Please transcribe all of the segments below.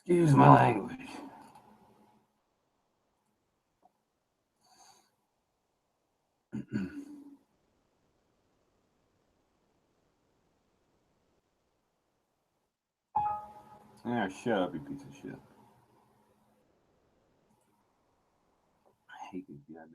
Excuse my language. Yeah, shut up, you piece of shit. I hate these goddamn.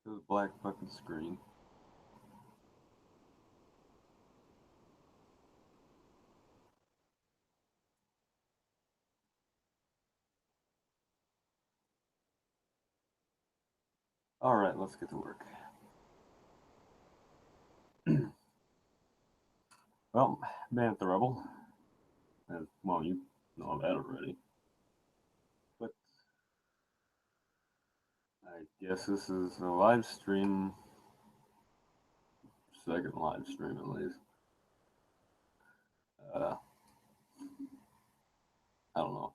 This black fucking screen. Alright, let's get to work. Well, Man at the Rebel. Well, you know that already. But I guess this is a live stream. Second live stream, at least. I don't know.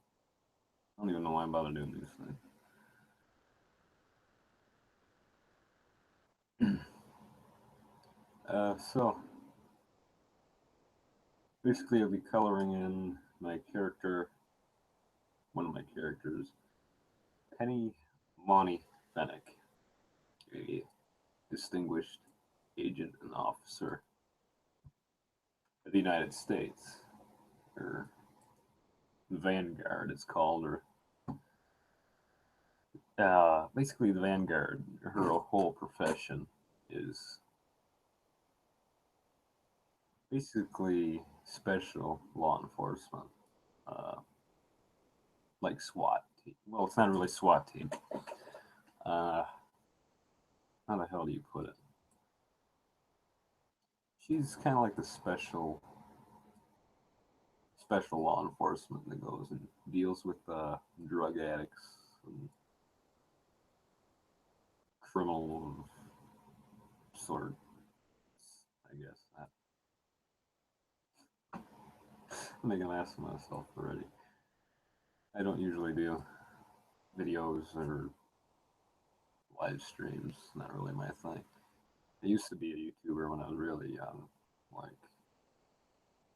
I don't even know why I'm about to doing these things. So, basically, I'll be coloring in my character, one of my characters, Penny Monty Fennec, a distinguished agent and officer of the United States, or Vanguard, it's called, or basically the Vanguard. Her whole profession is basically special law enforcement, like SWAT team. Well, it's not really SWAT team. How the hell do you put it? She's kind of like the special law enforcement that goes and deals with drug addicts and criminal sort, I guess. I'm making an ass of myself already. I don't usually do videos or live streams. Not really my thing. I used to be a YouTuber when I was really young, like,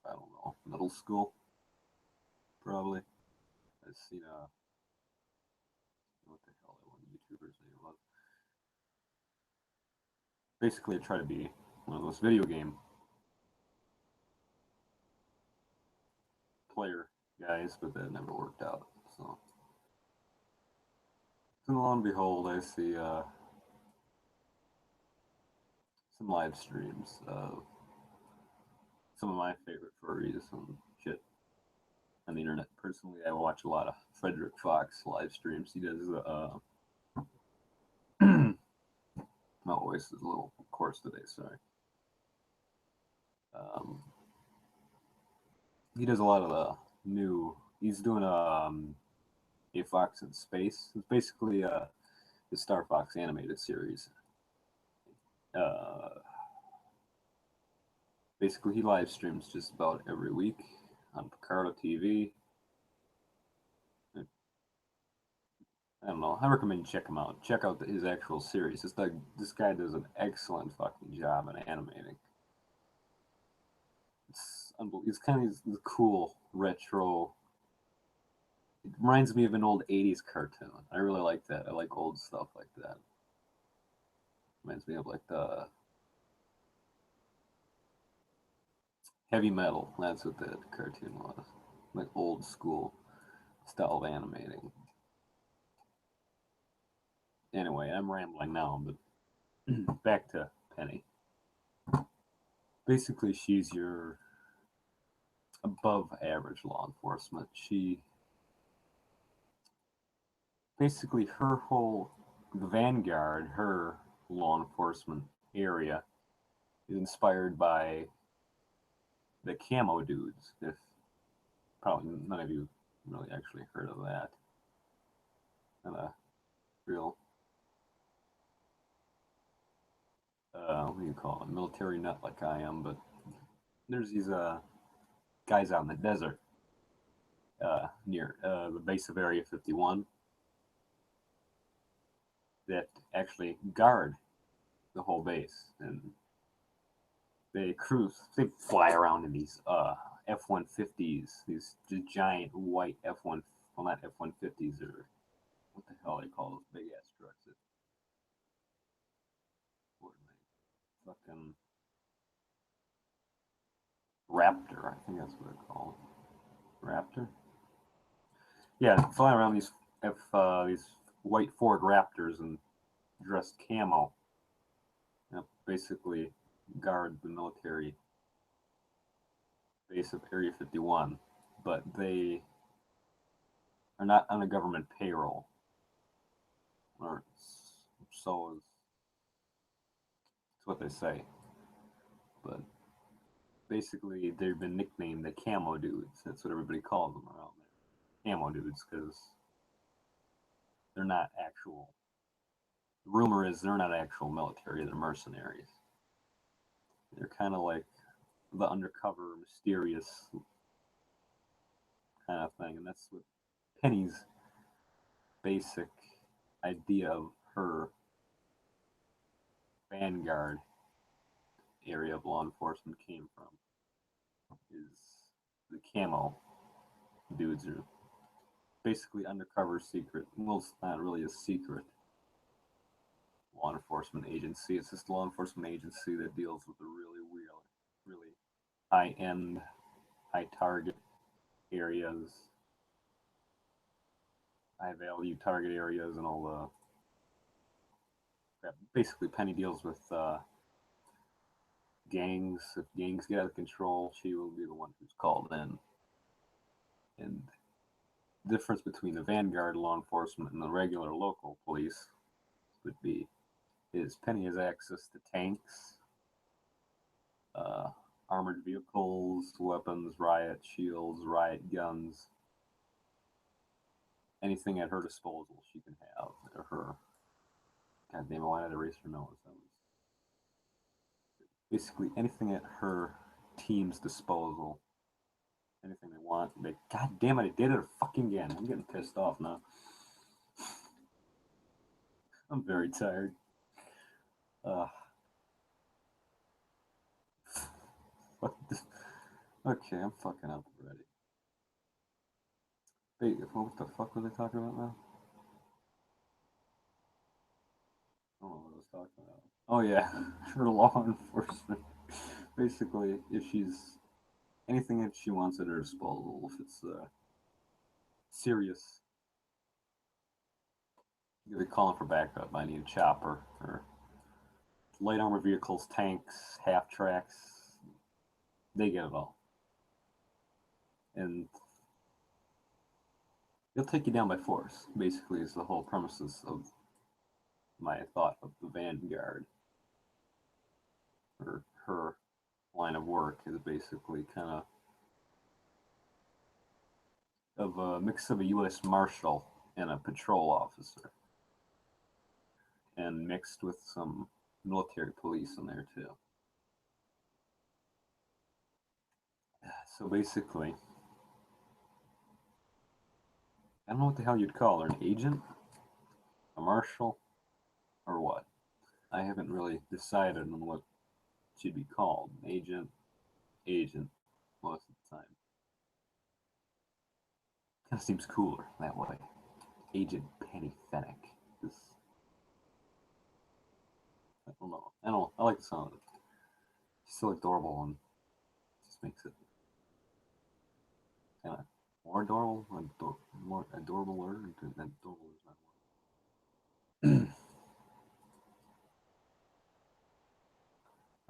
I don't know, middle school, probably. I've seen what the hell that one YouTuber's name was. Basically, I try to be one of those video game player guys, but that never worked out. So, and lo and behold, I see some live streams of some of my favorite furries and shit on the internet. Personally, I watch a lot of Frederick Fox live streams. He does my voice is a little coarse today. Sorry. He does a lot of the new. He's doing a Fox in Space. It's basically the Star Fox animated series. Basically, he live streams just about every week on Picardo TV. I don't know. I recommend you check him out. Check out his actual series. This guy does an excellent fucking job in animating. It's unbelievable. It's kind of this cool retro. It reminds me of an old '80s cartoon. I really like that. I like old stuff like that. Reminds me of like the heavy metal. That's what that cartoon was. Like old school style of animating. Anyway, I'm rambling now, but back to Penny. Basically, she's your above average law enforcement. She basically the Vanguard, her law enforcement area is inspired by the camo dudes. If probably none of you really actually heard of that. Not a real what do you call it? Military nut like I am, but there's these guys out in the desert near the base of Area 51 that actually guard the whole base, and they fly around in these F-150s, these giant white F-1, well, not F-150s, or what the hell they call those big ass trucks that, fucking Raptor, I think that's what they're called. Raptor? Yeah, fly around these these white Ford Raptors and dressed camo. Basically guard the military base of Area 51, but they are not on a government payroll, or so is what they say. But basically, they've been nicknamed the Camo Dudes. That's what everybody calls them around there. Camo Dudes, because they're not actual. The rumor is they're not actual military, they're mercenaries. They're kind of like the undercover, mysterious kind of thing, and that's what Penny's basic idea of her Vanguard area of law enforcement came from. Is the camo dudes are basically undercover secret. Well, it's not really a secret law enforcement agency. It's just a law enforcement agency that deals with the really high end, high target areas, high value target areas, and all the crap. Basically, Penny deals with gangs. If gangs get out of control, she will be the one who's called in. And the difference between the Vanguard law enforcement and the regular local police would be is Penny has access to tanks, armored vehicles, weapons, riot shields, riot guns, anything at her disposal she can have. Or her, God damn it, why did I erase her nose? That was basically anything at her team's disposal. Anything they want. God damn it, I did it fucking again. I'm getting pissed off now. I'm very tired. Fuck this. Okay, I'm fucking up already. Wait, what the fuck were they talking about now? I don't know what I was talking about. Oh yeah, her law enforcement. Basically, if she's anything that she wants at her disposal, if it's serious, they're calling for backup. I need a chopper or light armor vehicles, tanks, half tracks. They get it all, and they'll take you down by force. Basically, is the whole premises of my thought of the Vanguard, or her line of work is basically kind of a mix of a U.S. Marshal and a patrol officer. and mixed with some military police in there too. So basically, I don't know what the hell you'd call her, an agent, a marshal, or what. I haven't really decided on what she'd be called. Agent, most of the time. Kind of seems cooler that way. Agent Penny Fennec. This, I don't know. I like the sound of it. She's so adorable and just makes it kind of more adorable, more adorable. Adorable is not word.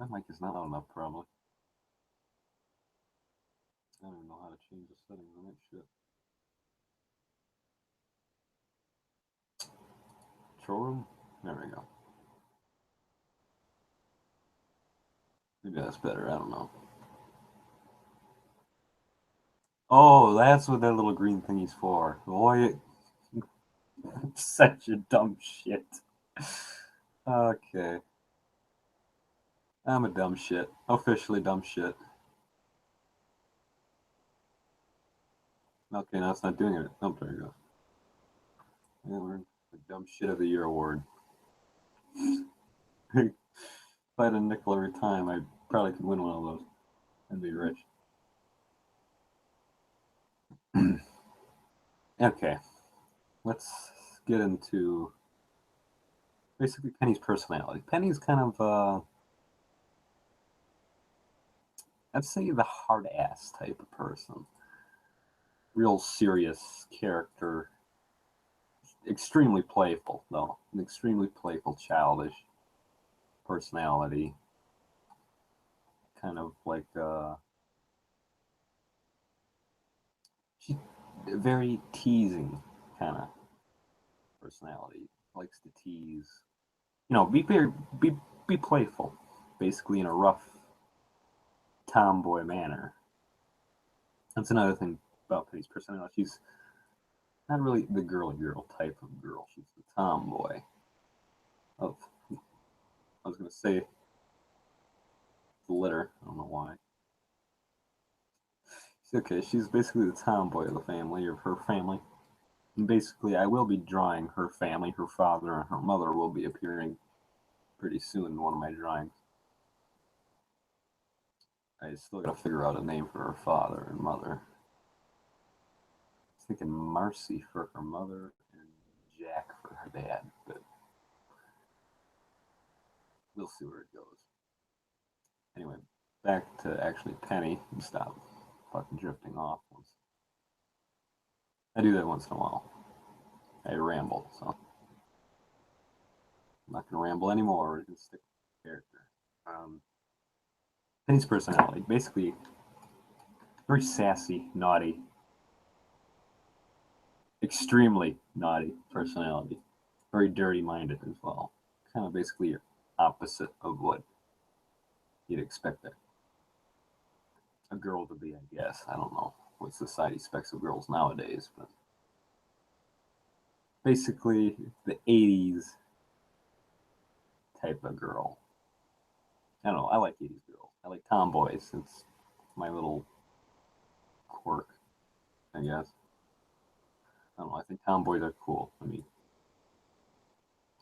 My mic is not loud enough, probably. I don't even know how to change the settings on that shit. Control room? There we go. Maybe that's better, I don't know. Oh, that's what that little green thingy's for. Boy, such a dumb shit. Okay. I'm a dumb shit. Officially dumb shit. Okay, now it's not doing it. Oh, there you go. Yeah, we're the dumb shit of the year award. If I had a nickel every time, I probably could win one of those and be rich. Okay, let's get into basically Penny's personality. Penny's kind of, I'd say, the hard ass type of person. Real serious character. Extremely playful, though. An extremely playful, childish personality. Kind of like, she's very teasing kind of personality. Likes to tease. You know, be playful, basically in a rough tomboy manner. That's another thing about Penny's personality. She's not really the girly girl type of girl. She's the tomboy of, I was going to say the litter. I don't know why. Okay, she's basically the tomboy of the family, of her family. And basically, I will be drawing her family. Her father and her mother will be appearing pretty soon in one of my drawings. I still gotta figure out a name for her father and mother. I was thinking Marcy for her mother and Jack for her dad, but we'll see where it goes. Anyway, back to actually Penny. Stop fucking drifting off. I do that once in a while. I ramble, so I'm not gonna ramble anymore. We're gonna stick with the character. Penny's personality, basically, very sassy, naughty, extremely naughty personality, very dirty-minded as well. Kind of basically your opposite of what you'd expect a girl to be, I guess. I don't know what society expects of girls nowadays, but basically the 80s type of girl. I don't know. I like 80s girls. I like tomboys. It's my little quirk, I guess. I don't know. I think tomboys are cool. I mean,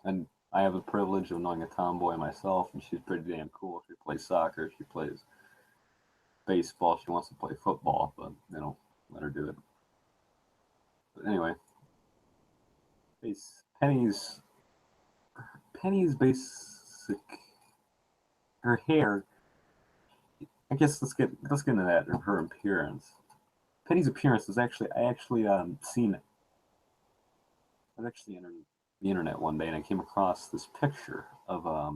and I have the privilege of knowing a tomboy myself, and she's pretty damn cool. She plays soccer. She plays baseball. She wants to play football, but they don't let her do it. But anyway, Penny's basic. Her hair. I guess let's get into that. Her appearance. Penny's appearance is actually seen it. I was actually on the internet one day and I came across this picture of a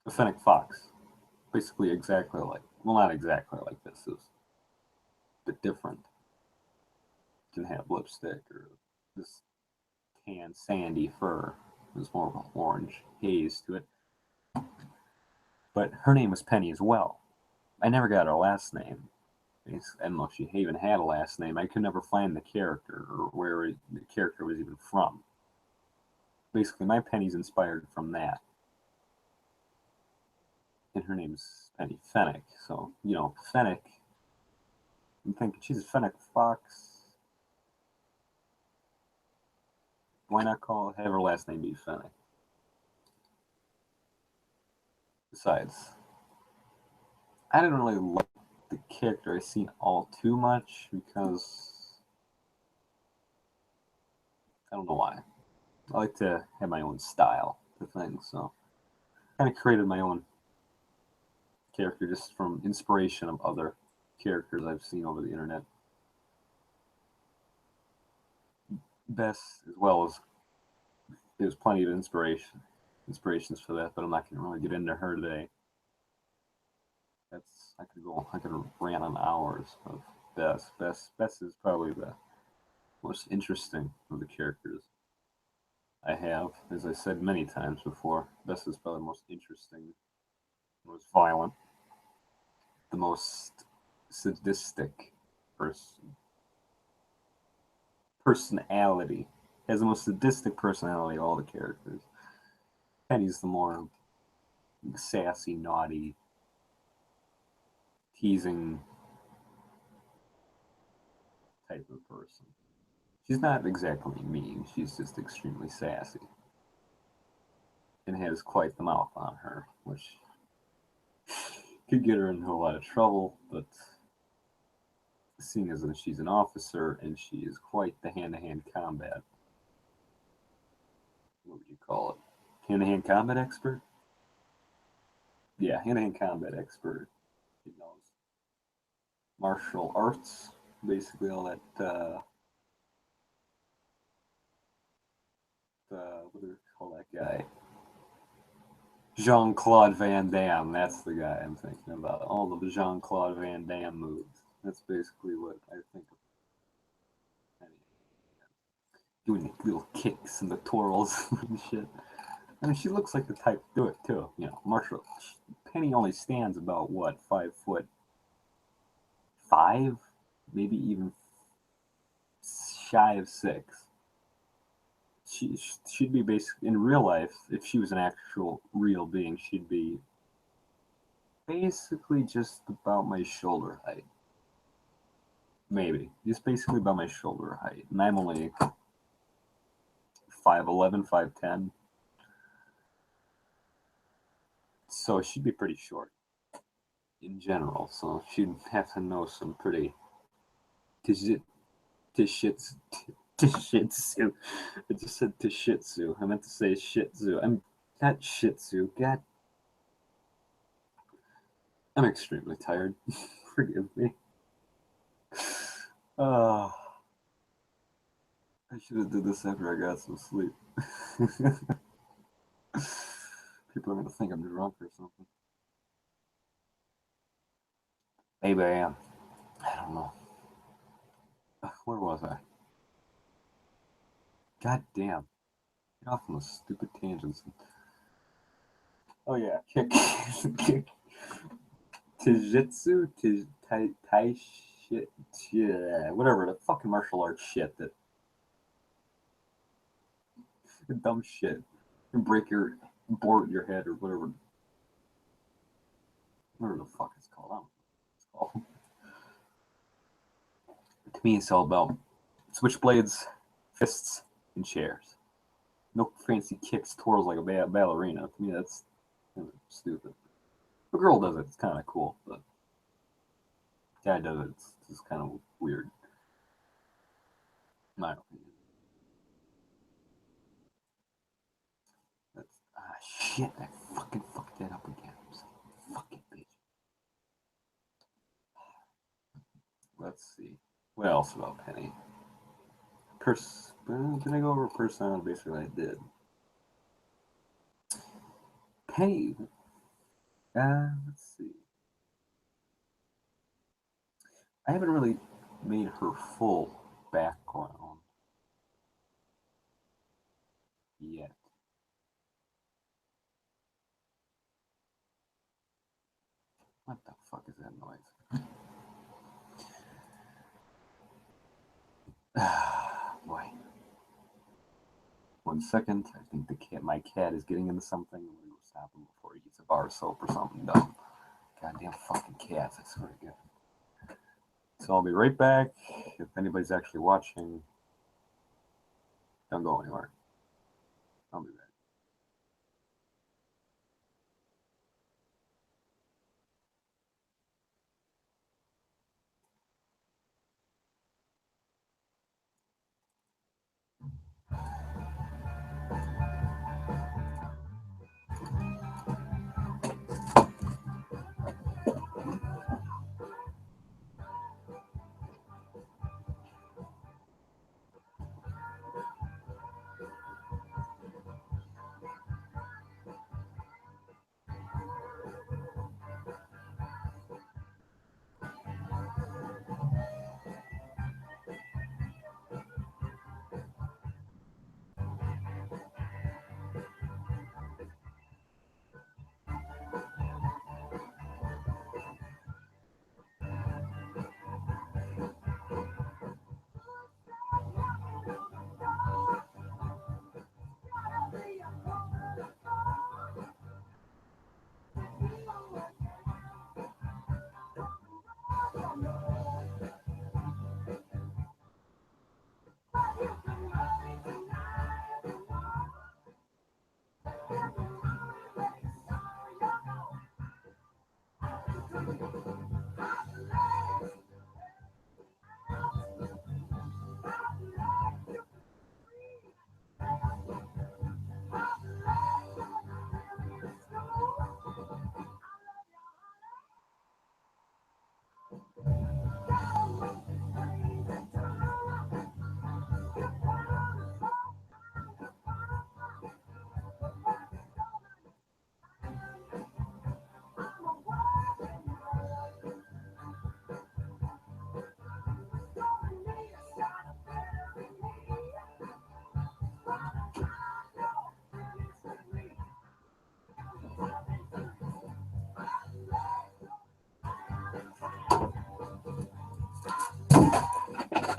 fennec fox, basically exactly like, well, not exactly like this. It was a bit different. It didn't have lipstick or this tan sandy fur. There's more of an orange haze to it. But her name was Penny as well. I never got her last name. I don't know if she even had a last name. I could never find the character or where the character was even from. basically my Penny's inspired from that. And her name's Penny Fennec. So, you know, Fennec, I'm thinking she's a Fennec Fox. Why not have her last name be Fennec? Besides, I didn't really like the character I seen all too much because I don't know why. I like to have my own style to things, so I kind of created my own character just from inspiration of other characters I've seen over the internet. Bess, as well as there's plenty of inspirations for that, but I'm not going to really get into her today. I could rant on hours of Bess. Bess is probably the most interesting of the characters I have. As I said many times before, Bess is probably the most interesting, the most violent, the most sadistic personality. Has the most sadistic personality of all the characters. Penny's the more sassy, naughty, teasing type of person. She's not exactly mean, she's just extremely sassy. And has quite the mouth on her, which could get her into a lot of trouble, but seeing as she's an officer and she is quite the hand-to-hand combat, what would you call it? Hand-to-hand combat expert? Yeah, hand-to-hand combat expert. She knows martial arts, basically all that, what do we call that guy? Jean-Claude Van Damme, that's the guy I'm thinking about. All of the Jean-Claude Van Damme moves. That's basically what I think of. Doing the little kicks and the twirls and shit. I mean, she looks like the type to do it too. You know, martial. Penny only stands about what, 5'5", maybe even shy of 6. She'd be basically in real life. If she was an actual real being, she'd be basically just about my shoulder height. Maybe just basically about my shoulder height, and I'm only 5'11", 5'10". So she'd be pretty short in general. So she'd have to know some pretty tishitsu. I just said tishitsu. I meant to say shih tzu. I'm not shih tzu. God, I'm extremely tired. Forgive me. I should have did this after I got some sleep. People are gonna think I'm drunk or something. Maybe I am. I don't know. Where was I? God damn. Get off on those stupid tangents. Oh yeah, kick. Tijitsu? Tai shit. Whatever, the fucking martial arts shit that. The dumb shit. You break your. Board your head or whatever. Whatever the fuck it's called. I don't know what it's called. To me, it's all about switchblades, fists, and chairs. No fancy kicks, twirls like a ballerina. To me, that's kind of stupid. If a girl does it, it's kind of cool, but guy does it, it's just kind of weird. In my opinion. That's shit. I fucking fucked that up again. Fucking bitch. Let's see. What else about Penny? Did I go over personality? Basically, I did. Penny. Let's see. I haven't really made her full background yet. What the fuck is that noise? Boy. What 1 second. I think my cat is getting into something. We will stop him before he eats a bar of soap or something dumb. Goddamn fucking cats, I swear to God. So I'll be right back. If anybody's actually watching, don't go anywhere. I'll be back.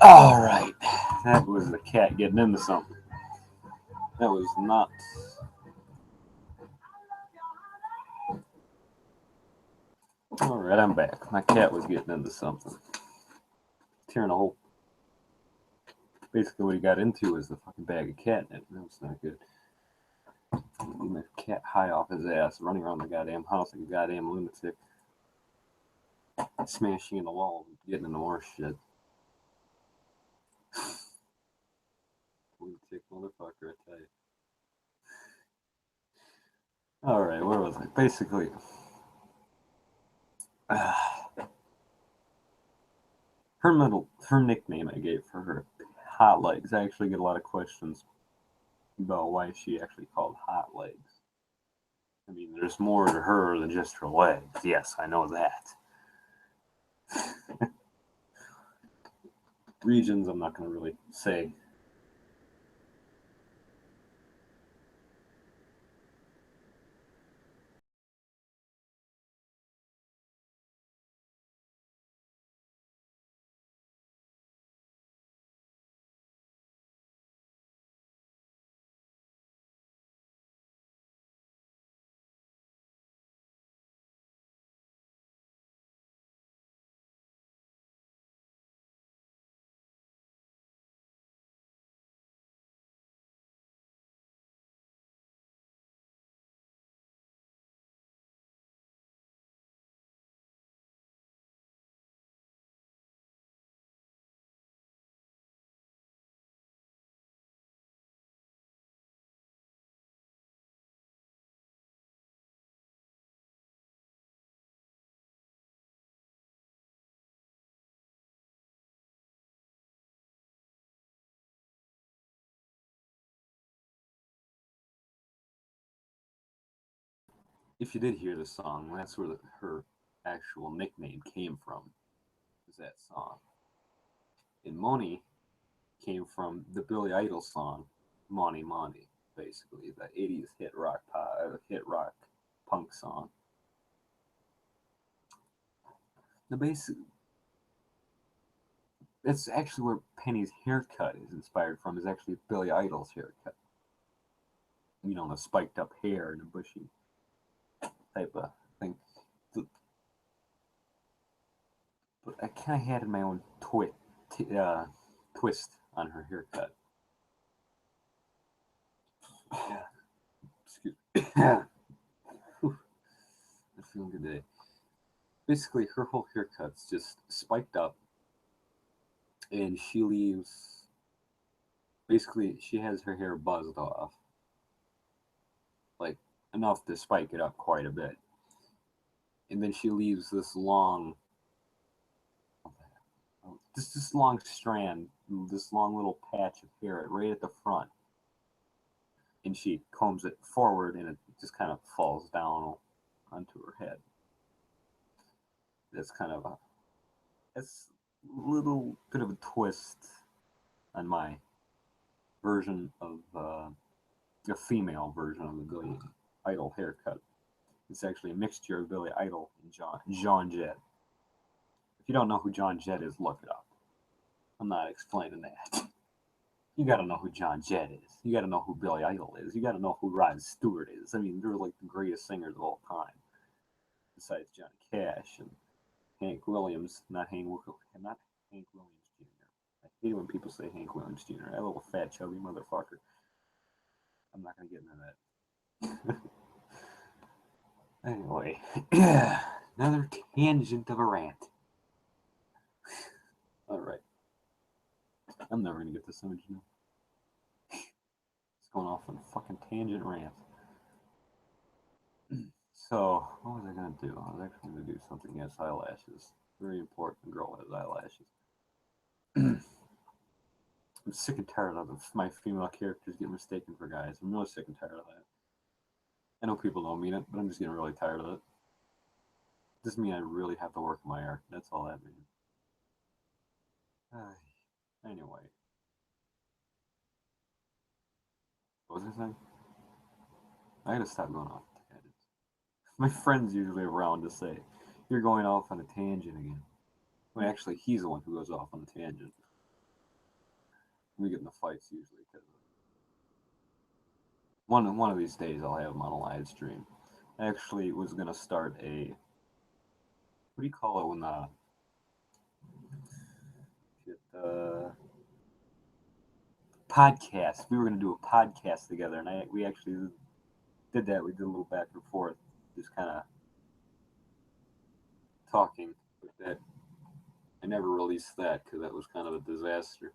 All right, that was the cat getting into something. That was not. All right, I'm back. My cat was getting into something, tearing a hole. Basically, what he got into was the fucking bag of catnip. That was not good. Leaving the cat high off his ass, running around the goddamn house like a goddamn lunatic, smashing in the wall, getting into more shit. Lunatic motherfucker, I tell you. Alright, where was I? Basically, her nickname I gave for her, Hot Legs. I actually get a lot of questions about why she actually called Hot Legs. I mean, there's more to her than just her legs. Yes, I know that. Regions, I'm not going to really say. If you did hear the song, that's where her actual nickname came from, is that song. And Money came from the Billy Idol song, Money Money, basically, the 80s hit rock punk song. The basic, it's actually where Penny's haircut is inspired from, is actually Billy Idol's haircut. you know, the spiked up hair and the bushy type of thing. But I kind of had my own twist on her haircut. Excuse me. I'm feeling good today. Basically, her whole haircut's just spiked up, and she leaves. Basically, she has her hair buzzed off, like enough to spike it up quite a bit, and then she leaves this long, this long strand, this long little patch of hair right at the front, and she combs it forward, and it just kind of falls down onto her head. That's kind of a that's a little bit of a twist on my version of a female version of the Billy Idol haircut. It's actually a mixture of Billy Idol and John Jett. If you don't know who John Jett is, look it up. I'm not explaining that. You gotta know who John Jett is. You gotta know who Billy Idol is. You gotta know who Rod Stewart is. I mean, they're like the greatest singers of all time, besides Johnny Cash and Hank Williams. Not Hank Williams Jr. I hate when people say Hank Williams Jr. That little fat chubby motherfucker. I'm not gonna get into that. Anyway, another tangent of a rant. All right, I'm never gonna get this image now. It's going off on a fucking tangent rant. So, what was I gonna do? I was actually gonna do something against eyelashes. Very important. A girl has eyelashes. I'm sick and tired of my female characters getting mistaken for guys. I'm really sick and tired of that. I know people don't mean it, but I'm just getting really tired of it. Doesn't mean I really have to work my art. That's all that means. Anyway, what was I saying? I gotta stop going off tangents. My friend's usually around to say, "You're going off on a tangent again." Well, actually, he's the one who goes off on the tangent. We get in the fights usually because one of these days I'll have him on a live stream. I actually was gonna start a what do you call it when the podcast? We were gonna do a podcast together, and we actually did that. We did a little back and forth, just kind of talking. But that I never released that because that was kind of a disaster.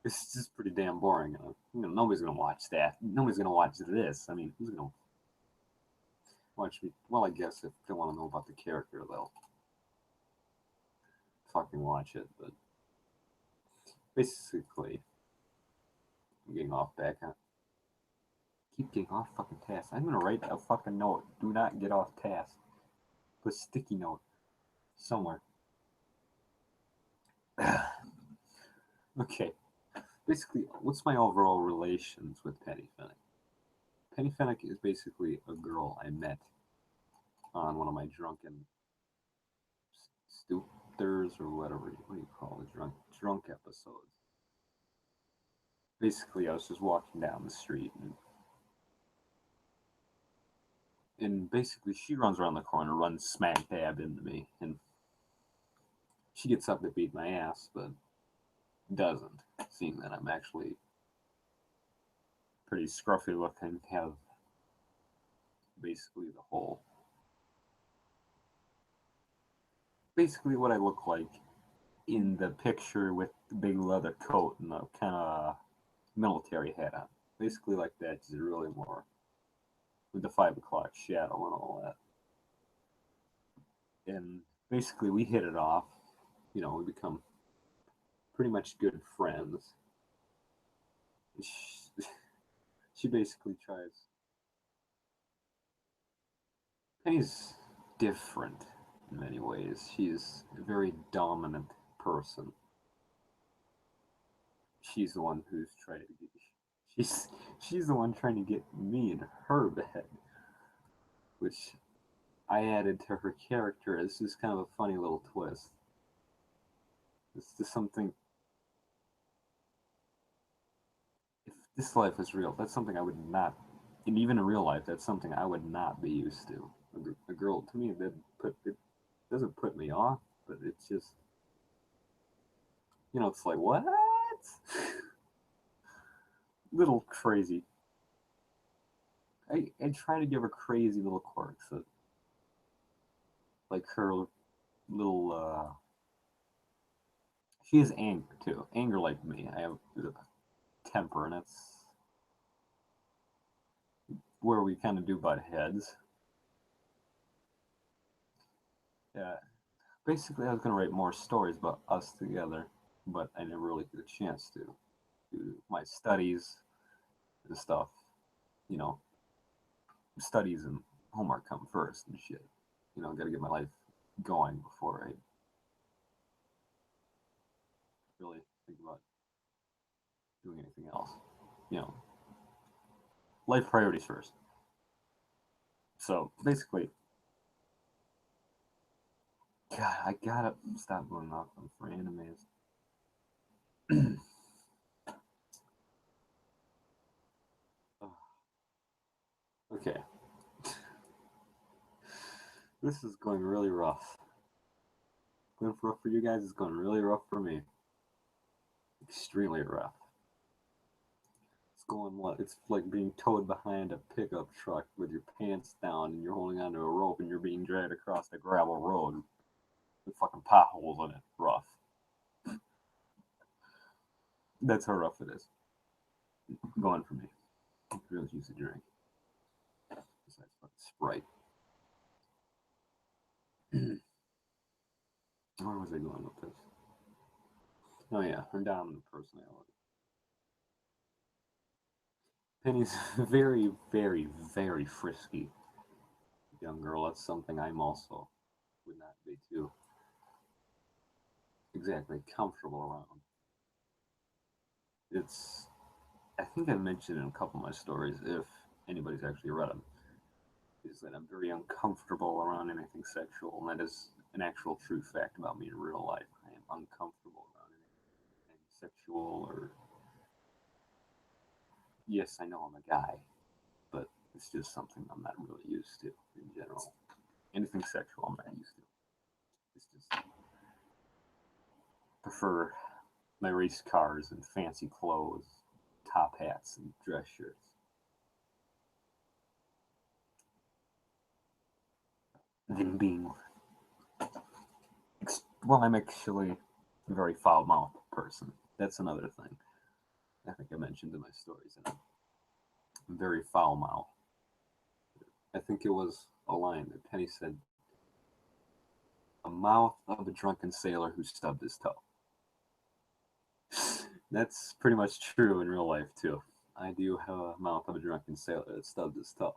It's just pretty damn boring. You know, nobody's gonna watch that. Nobody's gonna watch this. I mean, who's gonna watch me? Well, I guess if they want to know about the character, they'll fucking watch it. But basically, I'm getting off back on. Keep getting off fucking task. I'm gonna write a fucking note. Do not get off task. Put a sticky note somewhere. Okay. Basically, what's my overall relations with Penny Fennick? Penny Fennick is basically a girl I met on one of my drunken stoopers or whatever. What do you call it? Drunk episodes. Basically, I was just walking down the street and basically she runs around the corner, runs smack dab into me, and she gets up to beat my ass, but doesn't, seeing that I'm actually pretty scruffy looking, have basically basically what I look like in the picture with the big leather coat and the kind of military hat on. Basically like that, just really more with the 5 o'clock shadow and all that. And basically we hit it off. You know, we become pretty much good friends. She, she basically tries. Penny's different in many ways. She's a very dominant person. She's the one who's trying to get. She's she's the one trying to get me in her bed, which I added to her character as just kind of a funny little twist. It's just something. This life is real. That's something I would not, and even in real life, that's something I would not be used to. A girl, to me, it doesn't put me off, but it's just, it's like, what? Little crazy. I try to give her crazy little quirks, like her little, she has anger too. Anger like me. I have a temper, and that's where we kind of do butt heads. Yeah. Basically, I was going to write more stories about us together, but I never really get a chance to. Do my studies and stuff, you know, studies and homework come first and shit. Got to get my life going before I really think about doing anything else. You know, life priorities first. So basically, God, I gotta stop going off on for animes. Okay, this is going really rough. Going rough for you guys. It's going really rough for me. Extremely rough. It's going what? It's like being towed behind a pickup truck with your pants down and you're holding onto a rope and you're being dragged across the gravel road with fucking potholes in it. Rough. That's how rough it is. Going for me. Really use a drink. Besides fucking Sprite. Where was I going with this? Oh yeah, her dominant personality. Penny's very, very, very frisky young girl. That's something I'm also would not be too exactly comfortable around. It's I think I mentioned in a couple of my stories, if anybody's actually read them, is that I'm very uncomfortable around anything sexual, and that is an actual true fact about me in real life. I am uncomfortable around anything sexual or yes, I know I'm a guy, but it's just something I'm not really used to in general. Anything sexual I'm not used to. It's just prefer my race cars and fancy clothes, top hats and dress shirts. Than being well, I'm actually a very foul mouthed person. That's another thing. I think I mentioned in my stories. And I'm very foul mouthed. I think it was a line that Penny said, "A mouth of a drunken sailor who stubbed his toe." That's pretty much true in real life too. I do have a mouth of a drunken sailor that stubbed his toe.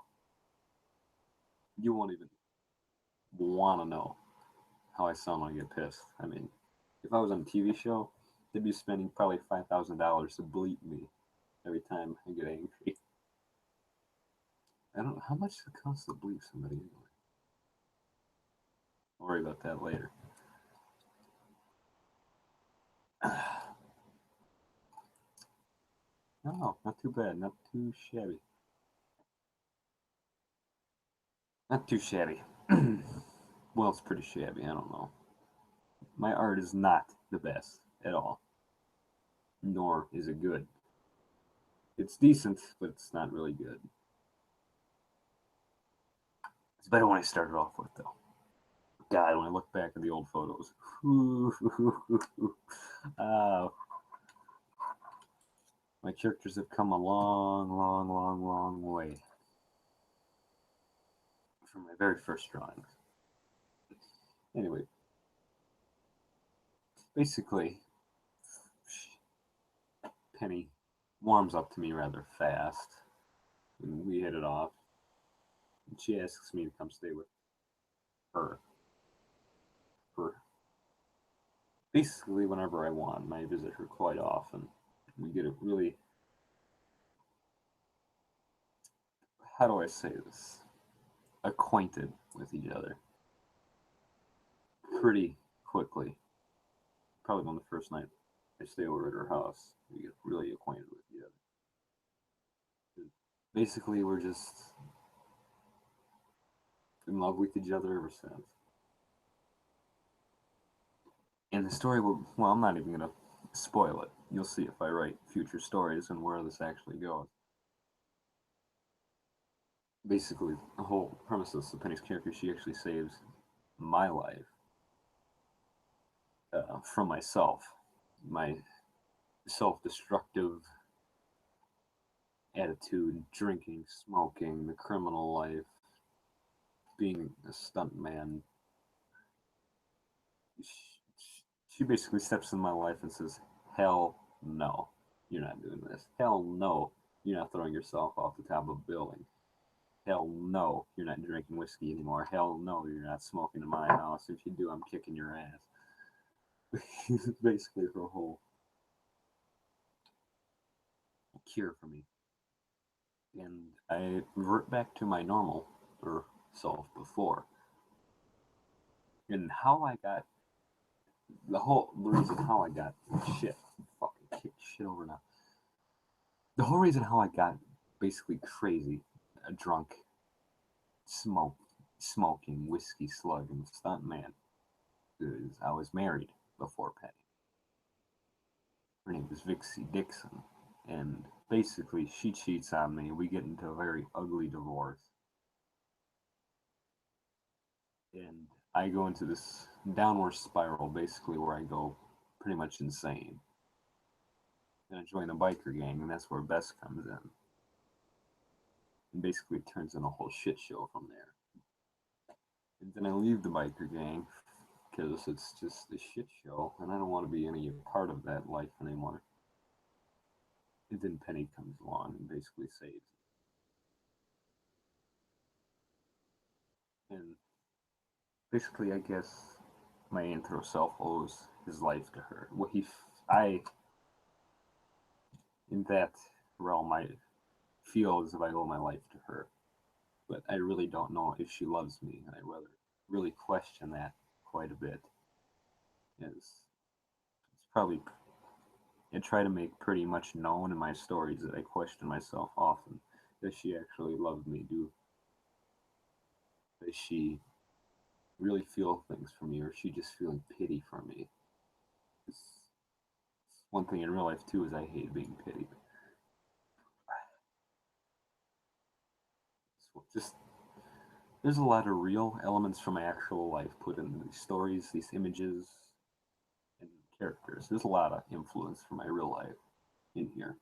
You won't even want to know how I sound when I get pissed. I mean, if I was on a TV show, they'd be spending probably $5,000 to bleep me every time I get angry. I don't know how much does it cost to bleep somebody anyway. I'll worry about that later. No, not too bad, not too shabby. Not too shabby. Well, it's pretty shabby, I don't know. My art is not the best at all, nor is it good. It's decent, but it's not really good. It's better when I started off with, though. God, when I look back at the old photos, uh, my characters have come a long, long, long, long way from my very first drawings. Anyway, basically, Penny warms up to me rather fast, and we hit it off. And she asks me to come stay with her for basically whenever I want. And I visit her quite often. We get a really, how do I say this, acquainted with each other pretty quickly. Probably on the first night I stay over at her house, we get really acquainted with each other. basically we're just in love with each other ever since. And the story will, well, I'm not even going to spoil it. You'll see if I write future stories and where this actually goes. Basically, the whole premise of Penny's character, she actually saves my life from myself, my self-destructive attitude, drinking, smoking, the criminal life, being a stuntman. She basically steps in my life and says, "Hell no, you're not doing this. Hell no, you're not throwing yourself off the top of a building. Hell no, you're not drinking whiskey anymore. Hell no, you're not smoking in my house. If you do, I'm kicking your ass." Basically her whole cure for me. And I revert back to my normal or self before. And how I got the reason how I got shit fucking kick shit over now. The whole reason how I got basically crazy, a drunk, smoking, whiskey slugging stunt man is I was married before Penny. Her name was Vixie Dixon. And basically she cheats on me. We get into a very ugly divorce. And I go into this downward spiral basically where I go pretty much insane. And I join a biker gang, and that's where Bess comes in. And basically turns into a whole shit show from there. And then I leave the biker gang because it's just a shit show, and I don't want to be any part of that life anymore. And then Penny comes along and basically saves it. And basically, I guess my anthro self owes his life to her. I, in that realm, I feel as if I owe my life to her. But I really don't know if she loves me, and I really question that quite a bit. It's probably I try to make pretty much known in my stories that I question myself often. Does she actually love me? Does she really feel things for me, or is she just feeling pity for me? It's one thing in real life too is I hate being pitied. So just there's a lot of real elements from my actual life put in these stories, these images, and characters. There's a lot of influence from my real life in here.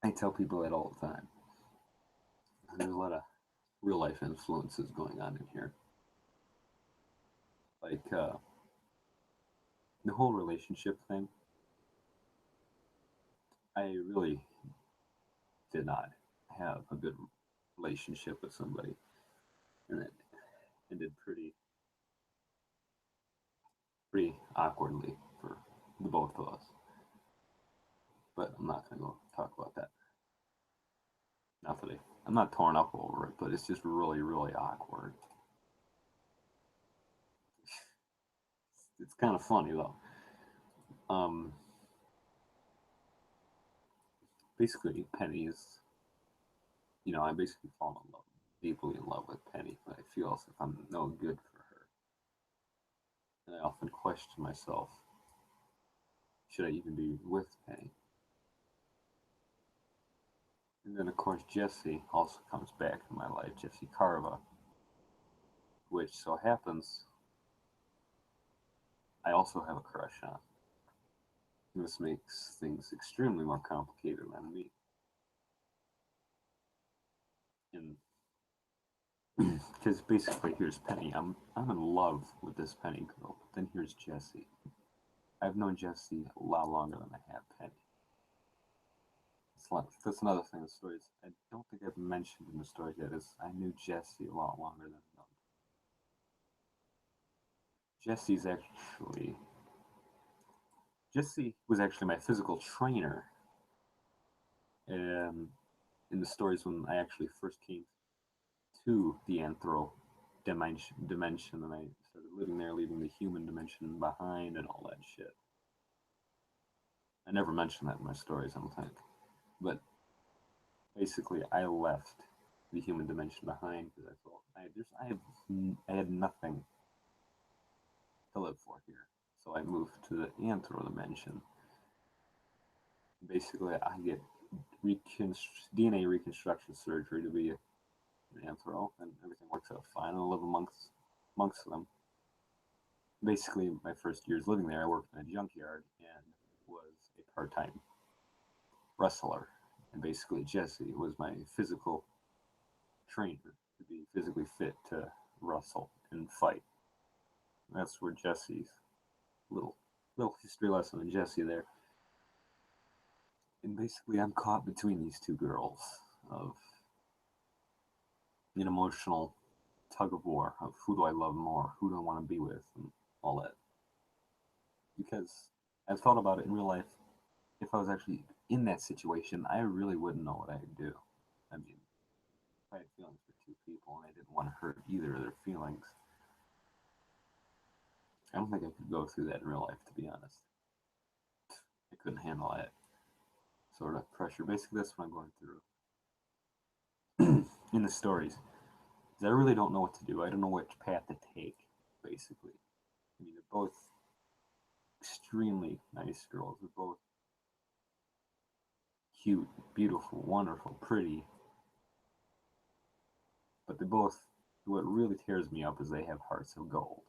I tell people that all the time. There's a lot of real life influences going on in here. Like the whole relationship thing. I really did not have a good relationship with somebody, and it ended pretty awkwardly for the both of us. But I'm not gonna go talk about that. Not that I'm not torn up over it, but it's just really awkward. It's kind of funny though. Um, basically, Penny is, I basically fall in love, deeply in love with Penny, but I feel as if I'm no good for her, and I often question myself: should I even be with Penny? And then, of course, Jesse also comes back in my life, Jesse Carva, which so happens I also have a crush on. This makes things extremely more complicated than me. And because basically, here's Penny. I'm in love with this Penny girl. But then here's Jesse. I've known Jesse a lot longer than I have Penny. That's another thing in the stories I don't think I've mentioned in the story yet is I knew Jesse a lot longer than them. Jesse's actually Jesse was actually my physical trainer in the stories when I actually first came to the anthro dimension and I started living there, leaving the human dimension behind and all that shit. I never mentioned that in my stories, I don't think. But basically I left the human dimension behind because I thought I had nothing to live for here. So I moved to the anthro dimension. Basically, I get DNA reconstruction surgery to be an anthro, and everything works out fine. I live amongst them. Basically, my first years living there, I worked in a junkyard and was a part-time wrestler. And basically, Jesse was my physical trainer to be physically fit to wrestle and fight. That's where Jesse's little little history lesson on Jesse there. And basically, I'm caught between these two girls of an emotional tug of war of who do I love more, who do I want to be with, and all that. Because I've thought about it in real life. If I was actually in that situation, I really wouldn't know what I'd do. I mean, if I had feelings for two people and I didn't want to hurt either of their feelings, I don't think I could go through that in real life, to be honest. I couldn't handle that sort of pressure. Basically, that's what I'm going through in the stories. Because I really don't know what to do. I don't know which path to take, basically. I mean, they're both extremely nice girls. They're both cute, beautiful, wonderful, pretty. But they both, what really tears me up is they have hearts of gold.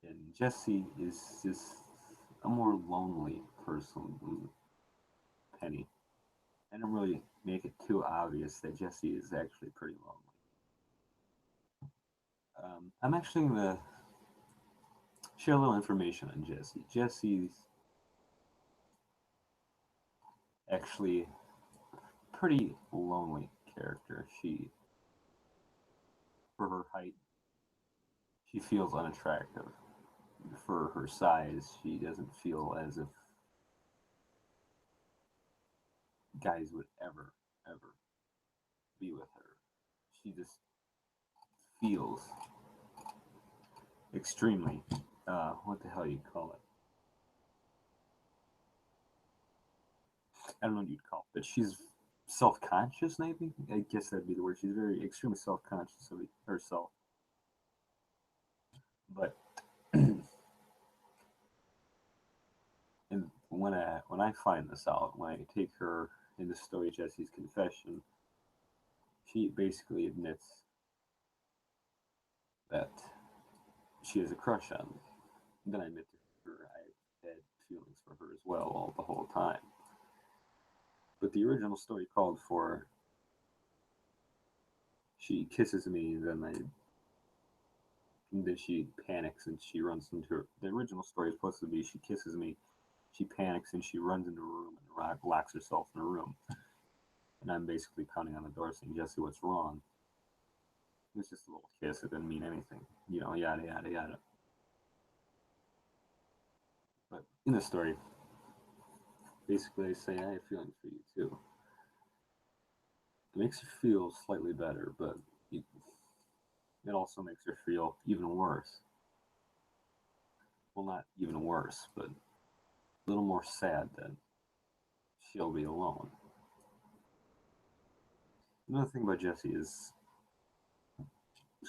And Jesse is just a more lonely person than Penny. I don't really make it too obvious that Jesse is actually pretty lonely. I'm actually going to share a little information on Jesse. Jesse's actually a pretty lonely character. For her height, she feels unattractive. For her size, she doesn't feel as if guys would ever be with her. She just feels extremely, what the hell you call it? I don't know what you'd call it, but she's self-conscious, maybe? I guess that'd be the word. She's very, extremely self-conscious of herself. But and when I find this out, when I take her in the story Jesse's confession, she basically admits that she has a crush on me. And then I admit to her I've had feelings for her as well all the whole time. But the original story called for she kisses me, and then she panics and she runs into her. The original story is supposed to be she kisses me, she panics and she runs into a room and locks herself in a room. And I'm basically pounding on the door saying, Jesse, what's wrong? It was just a little kiss. It didn't mean anything. You know, yada, yada, yada. But in the story, basically, I say, I have feelings for you too. It makes her feel slightly better, but it also makes her feel even worse. Well, not even worse, but a little more sad that she'll be alone. Another thing about Jessie is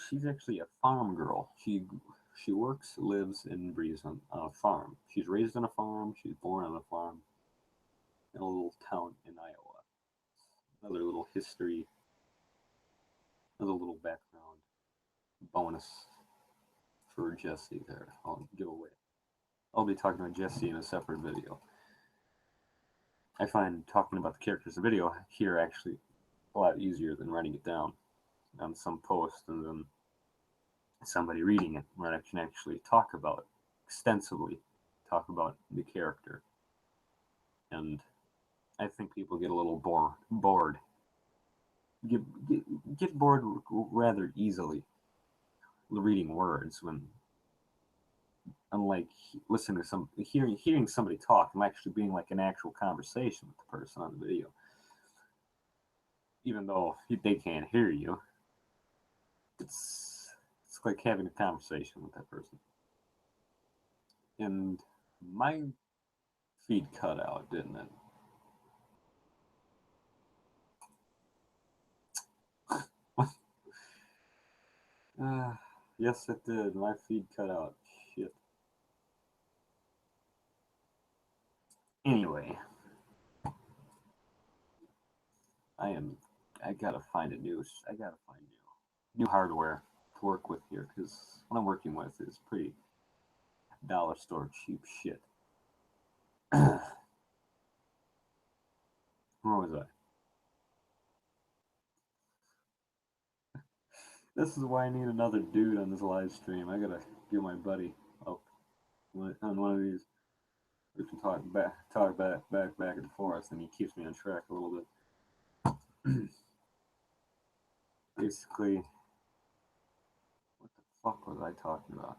she's actually a farm girl. She works, lives, and breathes on a farm. She's raised on a farm. She's born on a farm in a little town in Iowa. Another little history, another little background bonus for Jessie there. I'll give away. I'll be talking about Jessie in a separate video. I find talking about the characters in the video here actually a lot easier than writing it down on some post and then somebody reading it where I can actually talk about extensively, talk about the character. And I think people get a little bored. Get bored rather easily reading words when, unlike listening to hearing somebody talk and actually being like an actual conversation with the person on the video. Even though they can't hear you, it's like having a conversation with that person. And my feed cut out, didn't it? Yes, it did. My feed cut out. Shit. Anyway, I gotta find I gotta find new hardware to work with here because what I'm working with is pretty dollar store cheap shit. Where was I? This is why I need another dude on this live stream. I gotta get my buddy up on one of these. We can back and forth, and he keeps me on track a little bit. Basically, what the fuck was I talking about?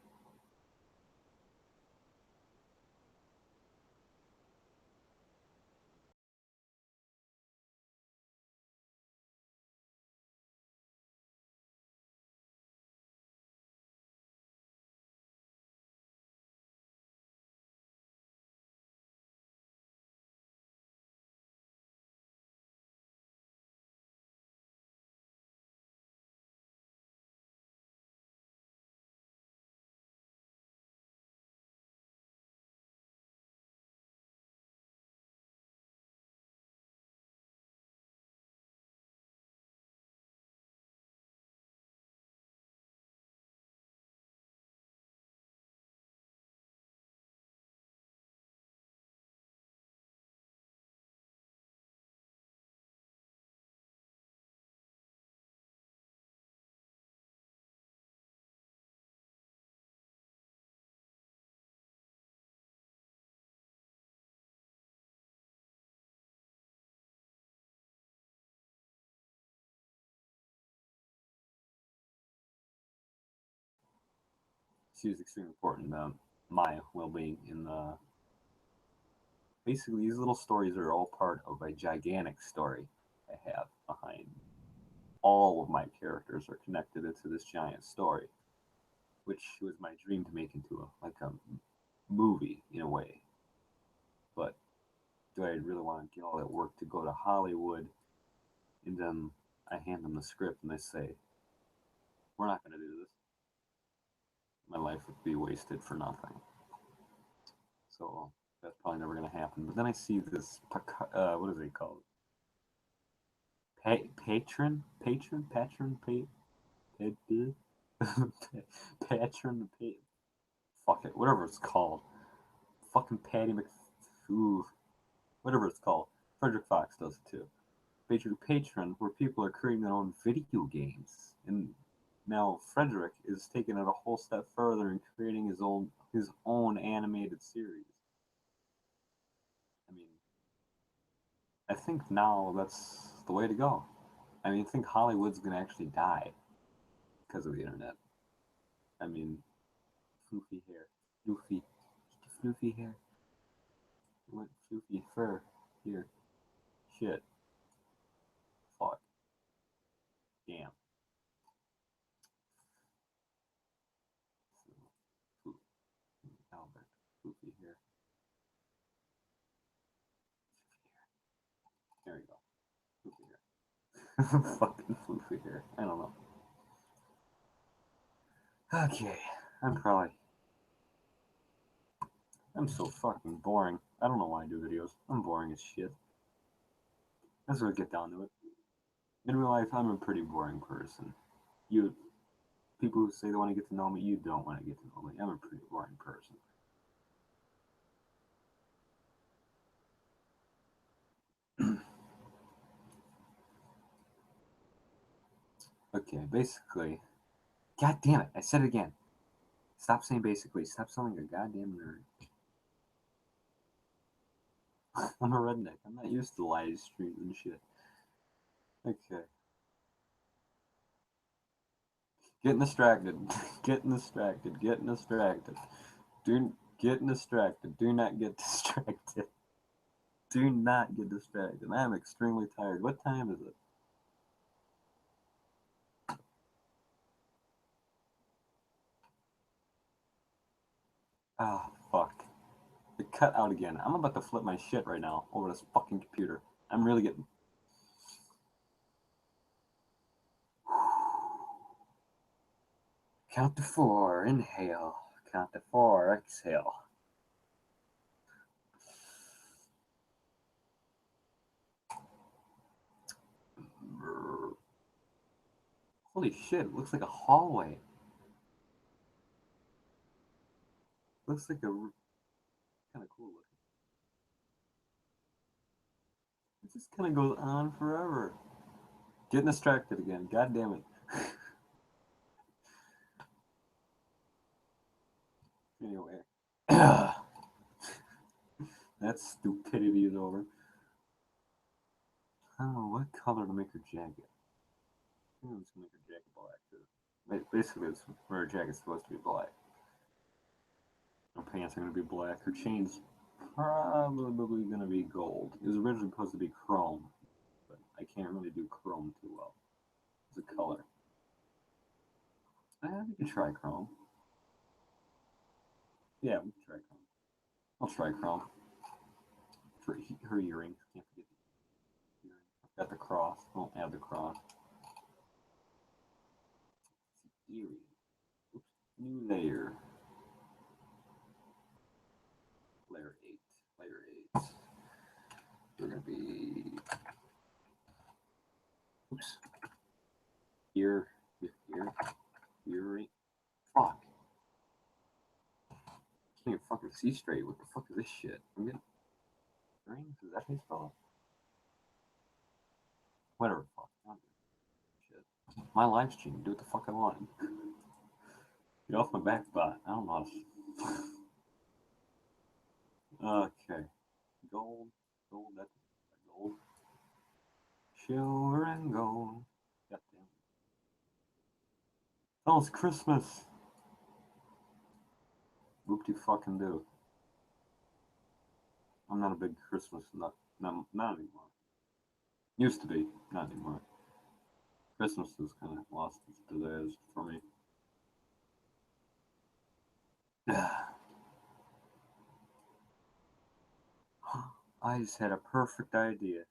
She was extremely important about my well-being. In basically, these little stories are all part of a gigantic story I have behind. All of my characters are connected into this giant story, which was my dream to make into a movie in a way. But do I really want to get all that work to go to Hollywood, and then I hand them the script and they say, "We're not going to do this." My life would be wasted for nothing. So that's probably never going to happen. But then I see this, what is it called? Patron, fuck it, whatever it's called. Fucking Patty Ooh, whatever it's called. Frederick Fox does it too. Patron, where people are creating their own video games, and now Frederick is taking it a whole step further and creating his own animated series. I mean, I think now that's the way to go. I mean, I think Hollywood's gonna actually die because of the internet. I mean, floofy hair, floofy, floofy hair, what floofy fur here, shit, fuck, damn, Albert, floofy hair, there we go, floofy hair, fucking floofy hair. I don't know. Okay, I'm so fucking boring. I don't know why I do videos. I'm boring as shit. Let's really get down to it. In real life, I'm a pretty boring person. You people who say they want to get to know me, you don't want to get to know me. I'm a pretty boring person. Okay, basically, god damn it, I said it again. Stop saying basically. Stop sounding like a goddamn nerd. I'm a redneck. I'm not used to live streams and shit. Okay. Getting distracted. Getting distracted. Getting distracted. Getting distracted. Do not get distracted. Do not get distracted. I am extremely tired. What time is it? Ah, fuck. It cut out again. I'm about to flip my shit right now over this fucking computer. I'm really getting. Count to 4, inhale. Count to 4, exhale. Holy shit, it looks like a hallway. Looks like a kind of cool looking. It just kind of goes on forever. Getting distracted again. God damn it. Anyway. That stupidity is over. Oh, what color to make her jacket? I'm just gonna make her jacket black too. Basically, it's her jacket's supposed to be black. Her pants are gonna be black. Her chain's probably gonna be gold. It was originally supposed to be chrome, but I can't really do chrome too well. It's a color. We can try chrome. Yeah, we can try chrome. I'll try chrome. For her earrings. Can't forget the earrings. I've got the cross. Won't add the cross. Earring. Oops. New layer. Layer 8. Layer 8. We're gonna be. Oops. Ear. Earring. Fuck. Can't even fucking see straight. What the fuck is this shit? I'm getting. Earrings? Is that how you spell it? Whatever. Fuck. Shit. My live stream. Do what the fuck I want. Get off my back spot. I don't know. Okay. Gold. Gold. That's gold. Silver and gold. Goddamn. Oh, it's Christmas. Whoop de fucking do. I'm not a big Christmas nut. Not anymore. Used to be. Not anymore. Christmas is kind of lost its desires for me. I just had a perfect idea.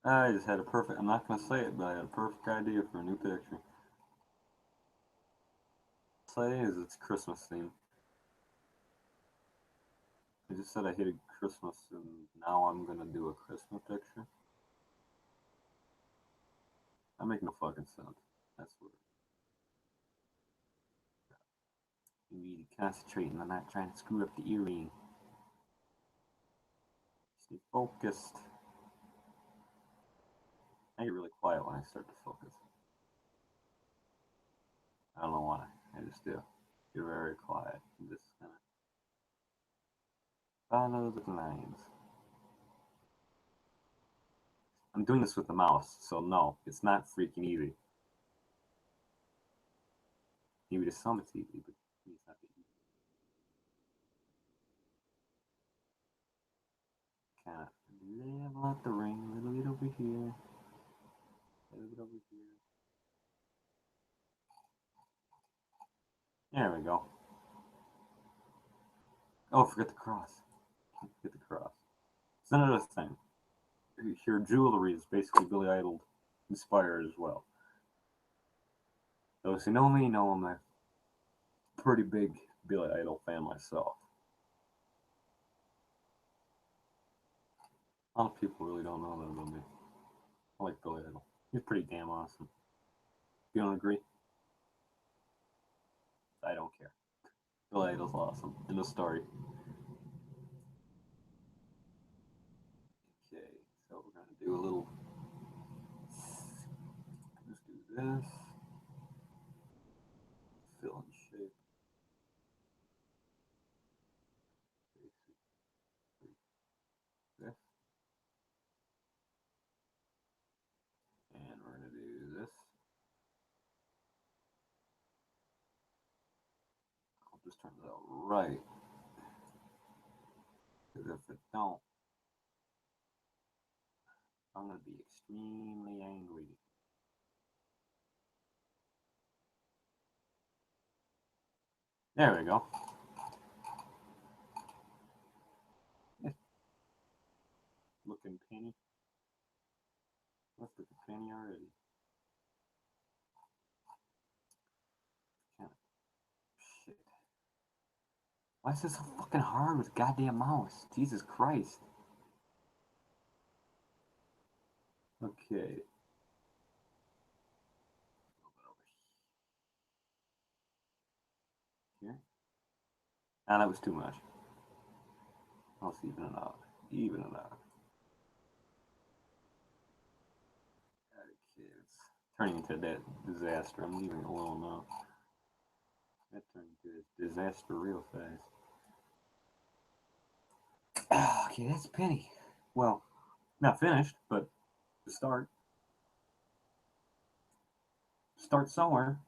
I just had a perfect. I'm not gonna say it, but I had a perfect idea for a new picture. Say is it's Christmas theme. I just said I hated Christmas, and now I'm gonna do a Christmas picture. That makes no fucking sense. That's weird. You need to concentrate on not trying to screw up the earring. Stay focused. I get really quiet when I start to focus. I don't know why. I just do. Get very quiet. And just kind of follow the lines. I'm doing this with the mouse, so no, it's not freaking easy. Maybe to some it's easy, but it's not easy. Kind of level out the ring a little bit over here. A little bit over here. There we go. Oh, forget the cross. Forget the cross. It's another thing. Your jewelry is basically Billy Idol inspired as well. Those who know me know I'm a pretty big Billy Idol fan myself. A lot of people really don't know that about me. I like Billy Idol. He's pretty damn awesome. You don't agree? I don't care. Billy Idol's awesome. End of story. Okay, so we're gonna do a little. Just do this. Fill in shape. This. And we're gonna do this. I'll just turn it out right. Because if it don't, I'm gonna be extremely angry. There we go. Looking penny. Let's look at penny already. Why is this so fucking hard with goddamn mouse? Jesus Christ. Okay. Here. Ah, that was too much. Let's even it out. Even it out. Okay, it's turning into that disaster. I'm leaving it alone now. That turned into a disaster real fast. Okay, that's Penny. Well, not finished, but to start. Start somewhere.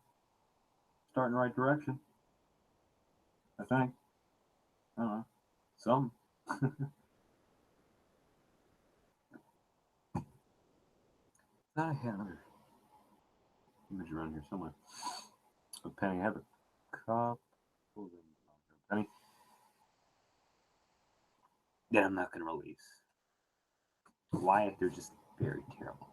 Start in the right direction. I think. I don't know. Some. Thought I had another image around here somewhere. A Penny. I have a cup. Penny. That I'm not going to release. Why? They're just very terrible.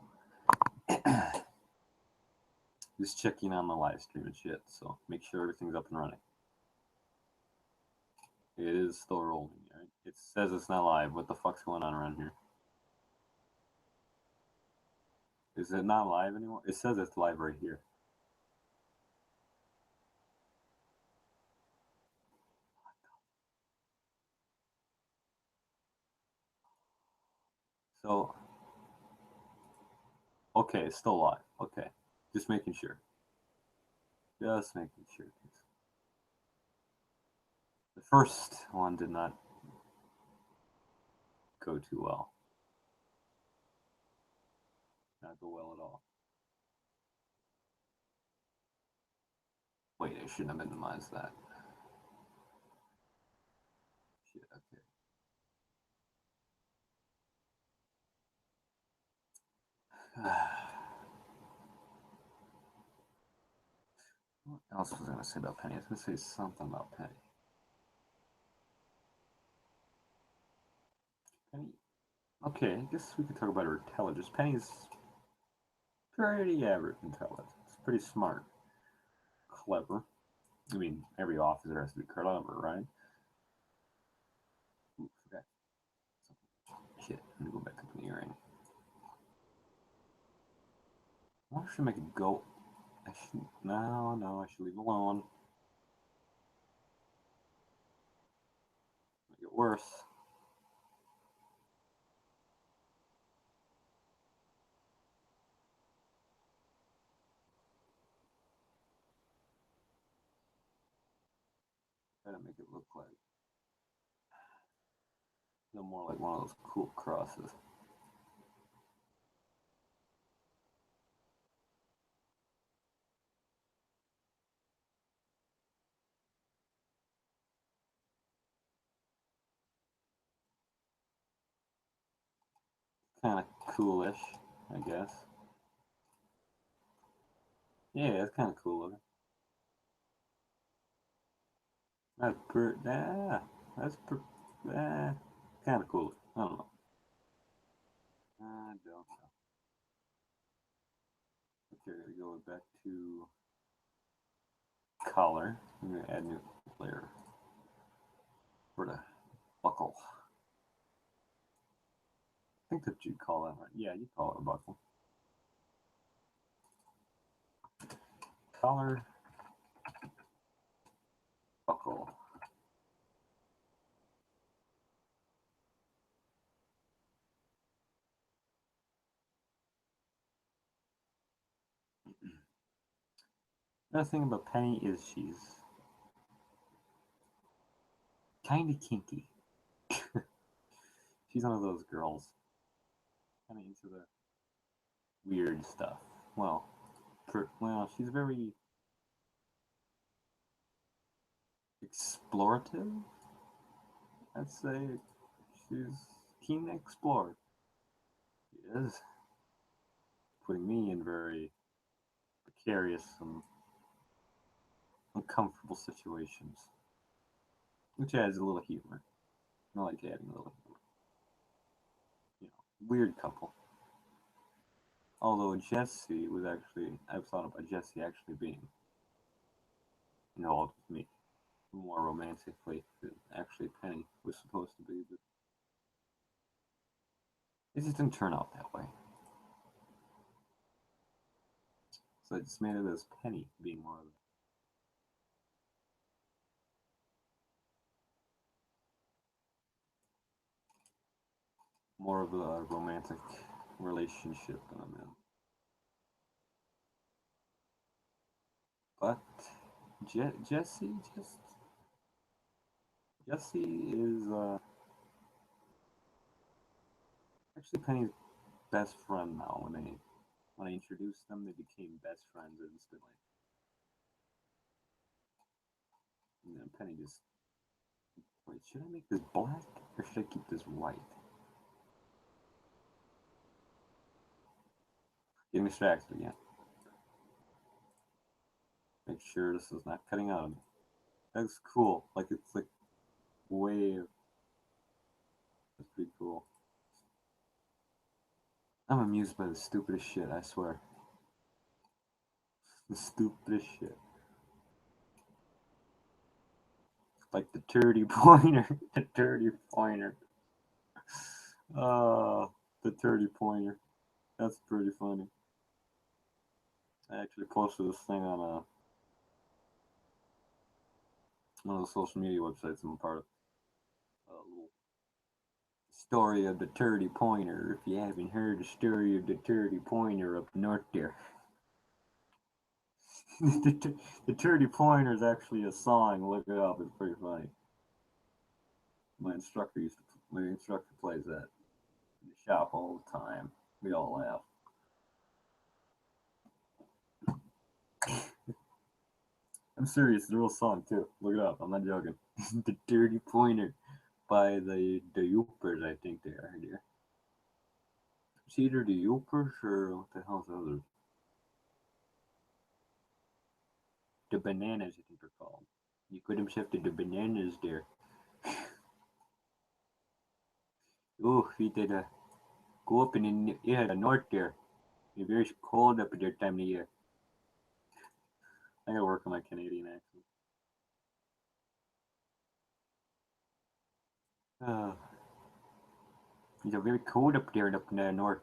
Just checking on the live stream and shit, so make sure everything's up and running. It is still rolling, right? It says it's not live. What the fuck's going on around here? Is it not live anymore? It says it's live right here. So, okay, it's still live. Okay, just making sure. Just making sure. The first one did not go too well. Not go well at all. Wait, I shouldn't have minimized that. Shit, okay. What else was I going to say about Penny? I was going to say something about Penny. Penny. Okay, I guess we could talk about her intelligence. Penny's pretty average intelligence. Pretty smart. Clever. I mean, every officer has to be clever, right? Ooh, forgot. Shit, let me go back up in the earring. I should make it go. I should. No, I should leave it alone. Make it worse. Try to make it look like no more like one of those cool crosses. Kind of coolish, I guess. Yeah, it's kind of cool looking. That's that's kind of cool. I don't know. I don't know. Okay, we're gonna go back to collar. I'm gonna add new layer for the buckle. I think that you'd call that right. Yeah, you call it a buckle. Collar buckle. Another thing about Penny is she's kind of kinky. She's one of those girls, kind of into the weird stuff. Well, she's very explorative. I'd say she's keen to explore. She is putting me in very precarious and uncomfortable situations, which adds a little humor. I like adding a little humor. You know, weird couple. Although Jesse was actually, I've thought about Jesse actually being involved with me. more romantically than actually Penny was supposed to be, but it just didn't turn out that way. So I just made it as Penny being more of a romantic relationship than I'm in. But Jesse is actually Penny's best friend now. When I introduced them, they became best friends instantly. And then Penny just wait. Should I make this black or should I keep this white? Getting distracted again. Make sure this is not cutting out of me. That's cool. Like it's like way. That's pretty cool. I'm amused by the stupidest shit. I swear. The stupidest shit. Like the dirty pointer. The dirty pointer. Uh, the dirty pointer. That's pretty funny. I actually posted this thing on one of the social media websites I'm a part of. A little story of the dirty pointer. If you haven't heard the story of the dirty pointer up north there. The dirty pointer is actually a song. Look it up. It's pretty funny. My instructor plays that in the shop all the time. We all laugh. I'm serious. It's a real song too. Look it up. I'm not joking. The Dirty Pointer by the Yoopers, I think they are here. It's either the Yoopers or what the hell's the others? The Bananas, I think they're called. You could have shifted the Bananas there. Oh, he did go up in the north there. It's very cold up at that time of year. I gotta work on my Canadian accent. Uh, it's very cold up there up in the north.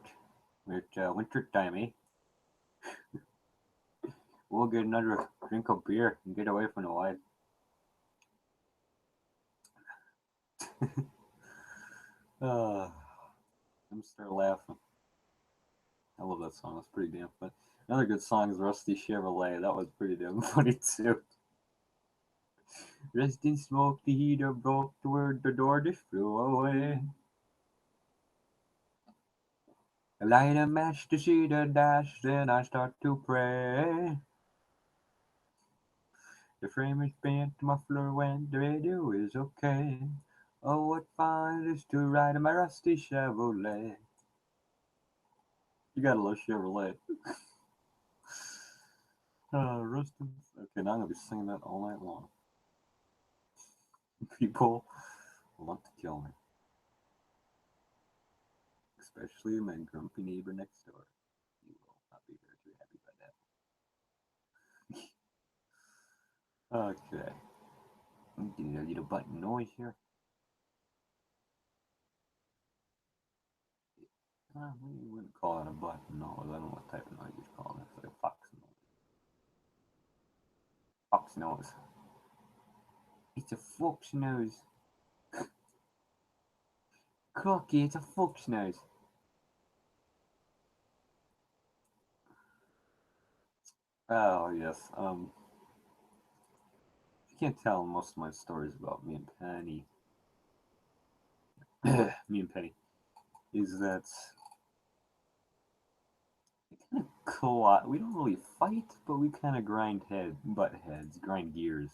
It's winter time, eh? We'll get another drink of beer and get away from the wife. uh, I'm start laughing. I love that song. That's pretty damn funny. Another good song is Rusty Chevrolet. That was pretty damn funny too. Rest in smoke, the heater broke toward the door just flew away. I light a match to see the dash, then I start to pray. The frame is bent, muffler went, the radio is okay. Oh, what fun it is to ride in my rusty Chevrolet. You gotta love Chevrolet. Rusty. Okay, now I'm gonna be singing that all night long. People want to kill me. Especially my grumpy neighbor next door. You will not be very too happy about that. Okay. I'm getting a little button noise here. We wouldn't call it a button noise. I don't know what type of noise you'd call it. It's like a fox noise. Fox noise. It's a fox nose. Cookie, it's a fox nose. Oh, yes. I can't tell most of my stories about me and Penny. Me and Penny. Is that we don't really fight, but we kind of butt heads, grind gears.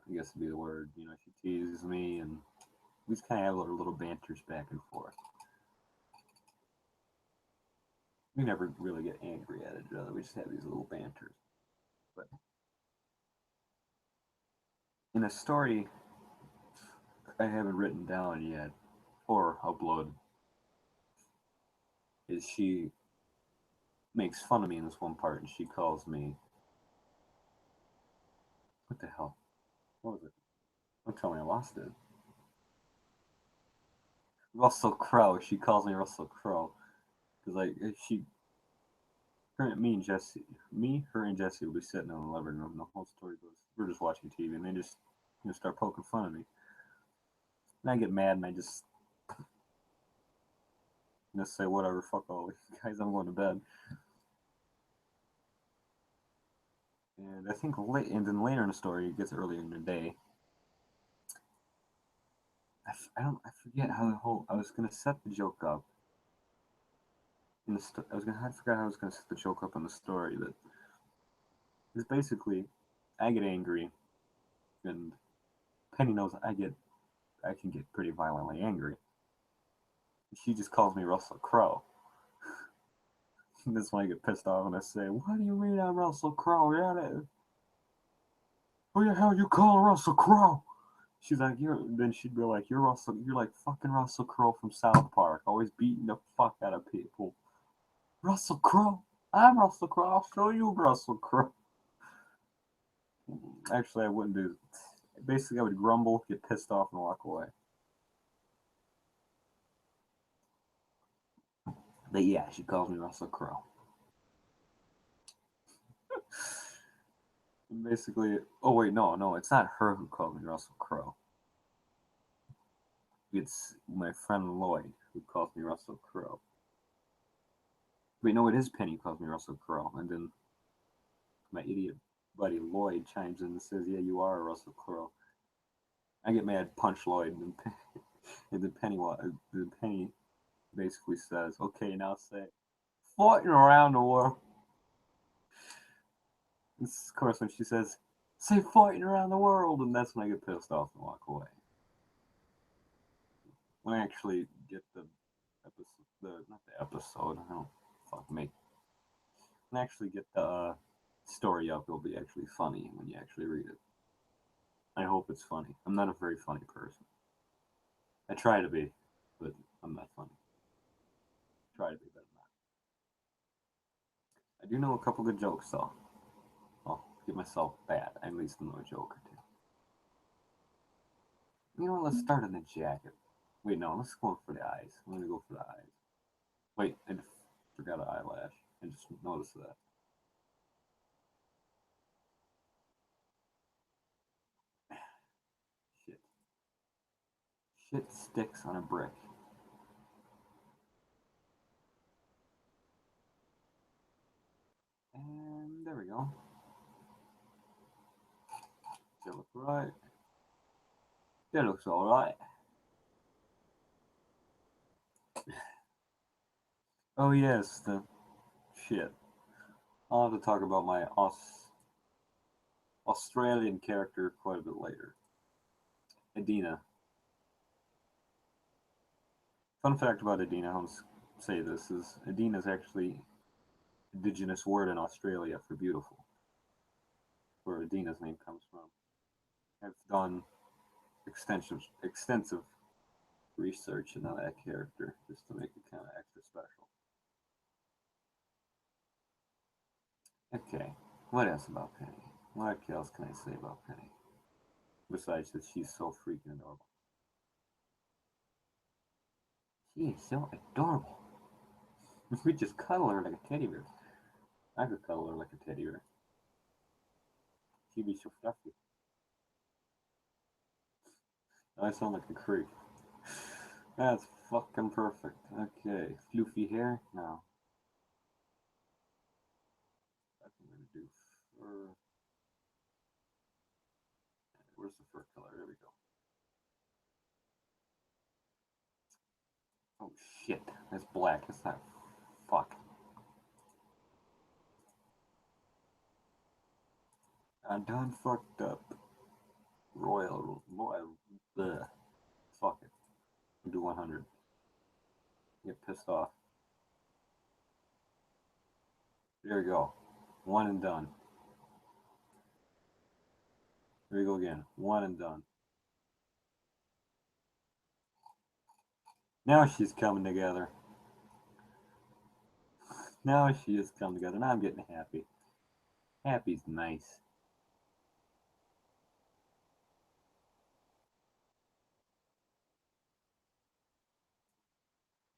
I guess would be the word. You know, she teases me, and we just kind of have little banters back and forth. We never really get angry at each other. We just have these little banters. But in a story I haven't written down yet or uploaded, is she makes fun of me in this one part, and she calls me What the hell? What was it? Don't tell me I lost it. Russell Crowe. She calls me Russell Crowe because me and Jesse, her and Jesse will be sitting in the living room. The whole story goes, we're just watching TV, and they just start poking fun at me, and I get mad, and I just say whatever, fuck all you guys, I'm going to bed. And I think and then later in the story, it gets earlier in the day. I forget how the whole. I was gonna set the joke up. I forgot how I was gonna set the joke up in the story, but it's basically, I get angry, and Penny knows I can get pretty violently angry. She just calls me Russell Crowe. That's when I get pissed off and I say, "What do you mean I'm Russell Crowe? Who the hell you call Russell Crowe?" She's like, then she'd be like, you're like fucking Russell Crowe from South Park, always beating the fuck out of people. Russell Crowe? I'm Russell Crowe. I'll show you Russell Crowe. Actually, I wouldn't do. Basically, I would grumble, get pissed off, and walk away. But yeah, she calls me Russell Crowe. Basically, oh wait, no, it's not her who called me Russell Crowe. It's my friend Lloyd who calls me Russell Crowe. Wait, no, it is Penny who calls me Russell Crowe, and then my idiot buddy Lloyd chimes in and says, "Yeah, you are a Russell Crowe." I get mad, punch Lloyd, and then Penny basically says, "Okay, now say, floating around the world." This, of course, when she says, "Say floating around the world," and that's when I get pissed off and walk away. When I actually get the episode, not the episode, I don't fuck me. When I actually get the story up, it'll be actually funny when you actually read it. I hope it's funny. I'm not a very funny person. I try to be, but I'm not funny. Try to be, but I'm not. I do know a couple good jokes, though. I'll get myself bad. I at least know a joke or two. You know what? Let's start on the jacket. Wait, no, let's go for the eyes. I'm gonna go for the eyes. Wait, I forgot an eyelash. I just noticed that. Shit. Shit sticks on a brick. And there we go. That looks right. That looks alright. Oh yes, the shit. I'll have to talk about my Australian character quite a bit later. Adina. Fun fact about Adina, I'll say this, is Adina is actually indigenous word in Australia for beautiful, where Adina's name comes from. I've done extensive research into that character just to make it kind of extra special. Okay, what else about Penny? What else can I say about Penny? Besides that she's so freaking adorable. She is so adorable. We just cuddle her like a teddy bear. I could cuddle her like a teddy bear. She'd be so fluffy. I sound like a creep. That's fucking perfect. Okay, floofy hair? No. That's what I'm gonna do. Fur. Where's the fur color? There we go. Oh shit, that's black. That's not. Fuck. I done fucked up. Royal. Bleh. Fuck it. I'll do 100. Get pissed off. There we go. One and done. Here we go again. One and done. Now she's coming together. Now she is coming together. Now I'm getting happy. Happy's nice.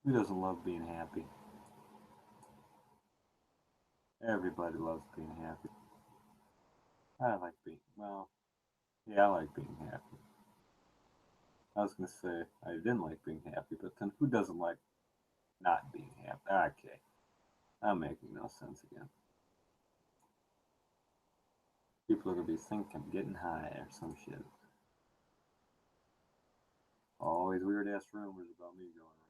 Who doesn't love being happy? Everybody loves being happy. I like being, well, yeah, I like being happy. I was going to say I didn't like being happy, but then who doesn't like not being happy? Okay, I'm making no sense again. People are going to be thinking I'm getting high or some shit. Always weird ass rumors about me going